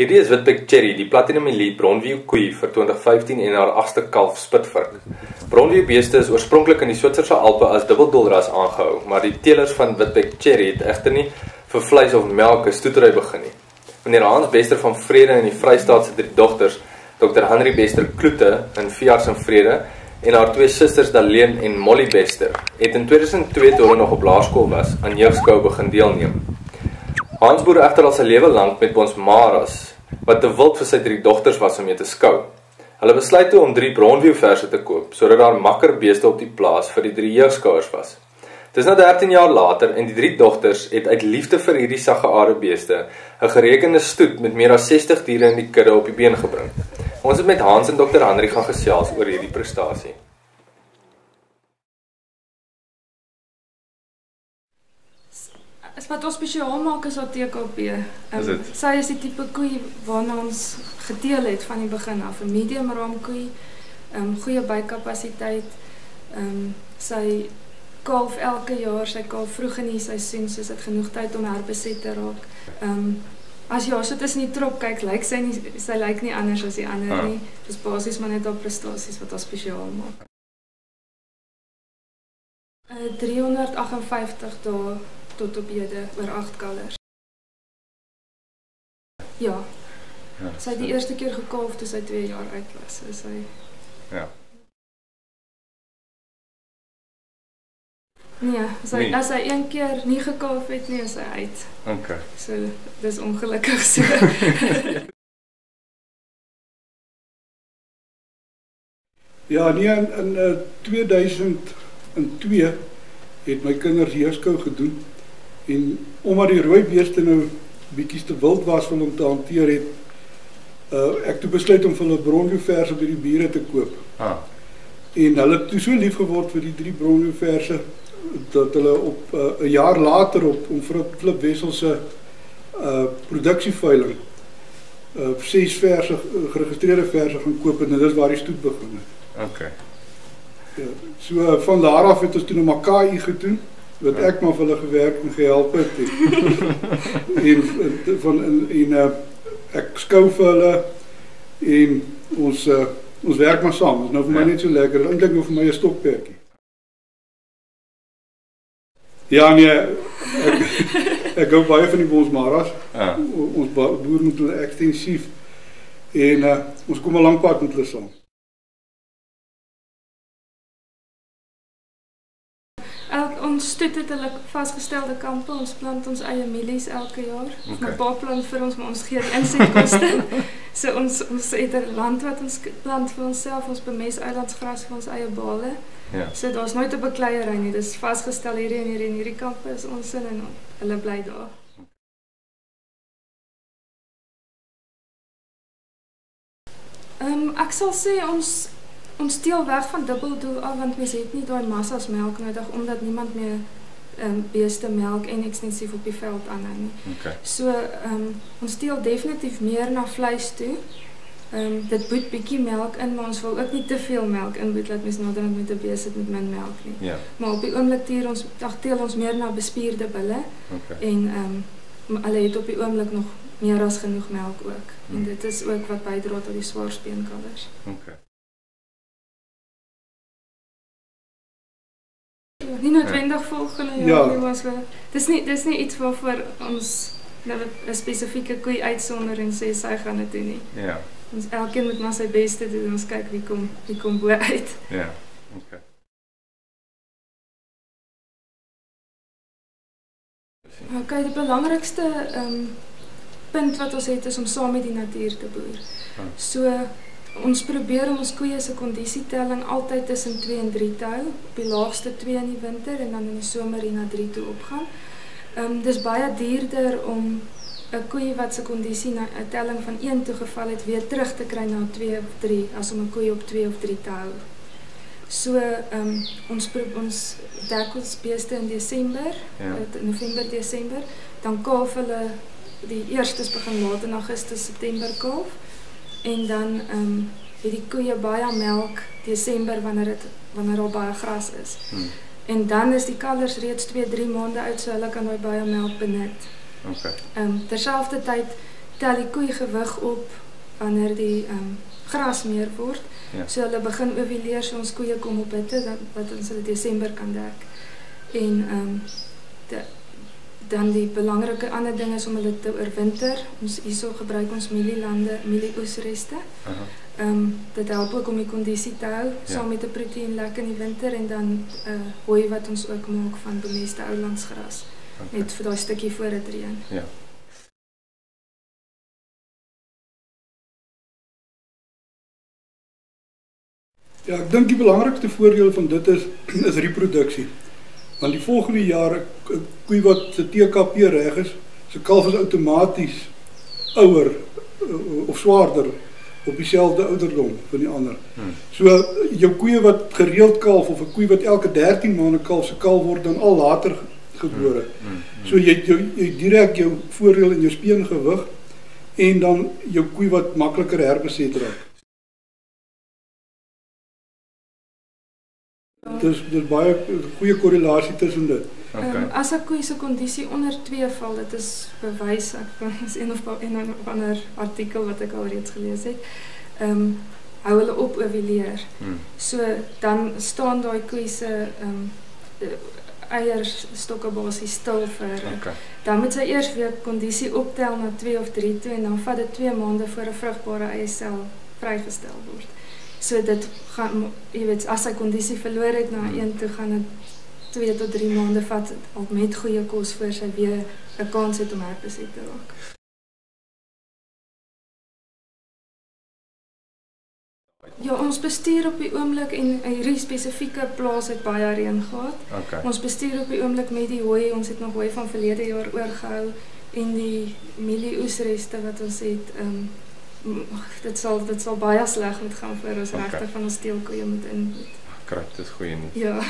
Hierdie is Witbek Cherry, die Platinum Elite Bronview koei vir 2015 en haar 8ste kalf Spitvark. Bronview beeste is oorspronklik in die Switserse Alpe as dubbeldolras aangehou, maar die teelers van Witbek Cherry het egter nie vir vleis of melk 'n stoetery begin nie. Meneer Hans Bester van Vrede en die Vrystaat se 3 dogters, Dr. Henry Bester Kloete in Viars en Vrede en haar 2 susters Daleen en Molly Bester, het in 2002 toe hulle nog op laerskool was, aan jeugskou begin deelneem. Hans boer egter al sy lewe lank met ons maras, wat te wild vir sy 3 dogters was om mee te skou. Hulle besluit toe om 3 Bronview verse te koop, sodat daar makker beeste op die plaas vir die 3 jeugskouers was. Dis nou 13 jaar later en die 3 dogters het uit liefde vir hierdie saggeaarde beeste 'n gerekende stoet met meer as 60 diere in die kudde op die been gebring. Ons het met Hans en Dr. Henry gaan gesels oor hierdie prestasie. Wat ons spesiaal maak is haar TKP. Sy is die tipe koei waarna ons gedeel het van die begin af. 'n medium raam koei, goeie bykapasiteit. Sy kalf elke jaar, sy kalf vroeg in die seisoen, soos dit genoeg tyd om herbeset te raak. As jy haar so tussen die trop kyk, lyk sy lyk nie anders as die ander nie. Dis basies maar net haar prestasies wat haar spesiaal maak. 358 dae tot op hede oor 8 kalvers. Ja. Sy het die eerste keer gekalf toe sy 2 jaar oud was. So sy Nee, as sy 1 keer nie gekalf het nie, is sy uit. Okay. So dis ongelukkig so. Ja, nee, in 2002 het my kinders jeugskou gedoen. En omdat die rooi beeste nou bietjie te wild was om te hanteer het, ek toe besluit om vir hulle Bronview verse by die bure te koop. En hulle het toe so lief geword vir die 3 Bronview verse, dat hulle op 'n jaar later op Flip Wessel se produksieveiling 6 verse, geregistreerde verse gaan koop en dit is waar die stoet begin het. Okay. Ja, so van daar af het ons toe na Makai gedoen, wat ek maar vir hulle gewerk en gehelp het. En ek skou vir hulle en ons werk maar saam. Dit is nou vir my net so lekker. Eintlik nou vir my 'n stokperdjie. Ja, nee, ek hou baie van die bonsmaras. Ons boer met hulle ekstensief en ons kom 'n lang pad met hulle saam. Ons stoet het hulle vasgestelde kampe, ons plant ons eie mielies elke jaar. My pa plant vir ons, maar ons gee die insetkoste. So ons het 'n land wat ons plant vir onsself, ons bemes eilandsgras vir ons eie bale. So daar's nooit 'n bekleierery nie, dis vasgestel hierdie en hierdie kampe is ons in en hulle bly daar. Ek sal sê ons steel weg van dubbeldoel af, want mens het nie daai massas melk nodig, omdat niemand meer beeste melk en ekstensief op die veld aanhou nie. So, ons steel definitief meer na vleis toe. Dit boet bietjie melk in, maar ons wil ook nie te veel melk inboet, dat mens naderhand met 'n beeste met min melk nie. Maar op die oomblik teel ons meer na bespierde bulle, en hulle het op die oomblik nog meer as genoeg melk ook. En dit is ook wat bydra tot die swaar speenkalvers. Nie noodwendig volgende jaar nie, was dis nie iets waarvoor ons nou 'n spesifieke koei uitsonder en sê sy gaan dit doen nie. Ons elkeen moet maar sy beste doen en ons kyk wie kom bo uit. Okay, die belangrikste punt wat ons het is om saam met die natuur te boer. So ons probeer om ons koeie se kondisietelling altyd tussen 2 en 3 te hou, op die laagste 2 in die winter en dan in die somer hier na 3 toe opgaan. Dis baie duurder om 'n koei wat se kondisie na 'n telling van 1 toe geval het weer terug te kry na 2 of 3 as om 'n koei op 2 of 3 te hou. So ons dek ons beeste in Desember, November, Desember, dan kalf hulle die eerstes begin laat in Augustus, September kalf. En dan het die koeie baie melk Desember wanneer daar baie gras is. En dan is die kalvers reeds 2-3 maande oud, so hulle kan daai baie melk benut. Terselfdertyd tel die koei gewig op wanneer die gras meer word. Ja. So hulle begin ovuleer, so ons koeie kom op hitte wat ons hulle Desember kan dek. En dan die belangrike ander ding is om hulle te oorwinter. Ons hierso gebruik ons mielieoesreste. Dit help ook om die kondisie te hou, saam met 'n proteïenlek in die winter en dan hooi wat ons ook maak van bemeste oulandsgras. Net vir daai stukkie voor dit reën. Ja. Ja, ek dink die belangrikste voordeel van dit is reproduksie. Want die volgende jaar 'n koei wat se TKP reg is, se kalf is outomaties ouer of swaarder op dieselfde ouderdom van die ander. So jou koeie wat gereeld kalf of 'n koei wat elke 13 maande kalf, se kalf word dan al later gebore. So jy direk jou voordeel in jou speengewig en dan jou koei wat makliker herbeset raak. Dus baie goeie korrelasie tussen dit. As 'n koei se kondisie onder 2 val, dit is bewys, is een of ander artikel wat ek al reeds gelees het, hou hulle op ovuleer. So dan staan daai koei se eierstokke basies stil vir. Dan moet sy eers weer kondisie optel na 2 of 3 toe en dan vat dit 2 maande voor 'n vrugbare eiersel vrygestel word. So dit gaan, jy weet, as hy kondisie verloor het na 1 toe, gaan dit 2 tot 3 maande vat al met goeie kos voor sy weer 'n kans het om herbeset te raak. Ja, ons bestuur op die oomblik en hierdie spesifieke plaas het baie reën gehad. Ons bestuur op die oomblik met die hooi, ons het nog hooi van verlede jaar oorgehou en die mielieoesreste wat ons het, dit sal baie sleg moet gaan voor ons regtig van ons teelkoeie moet inboet. Kry, dit is goeie nuus. Ja.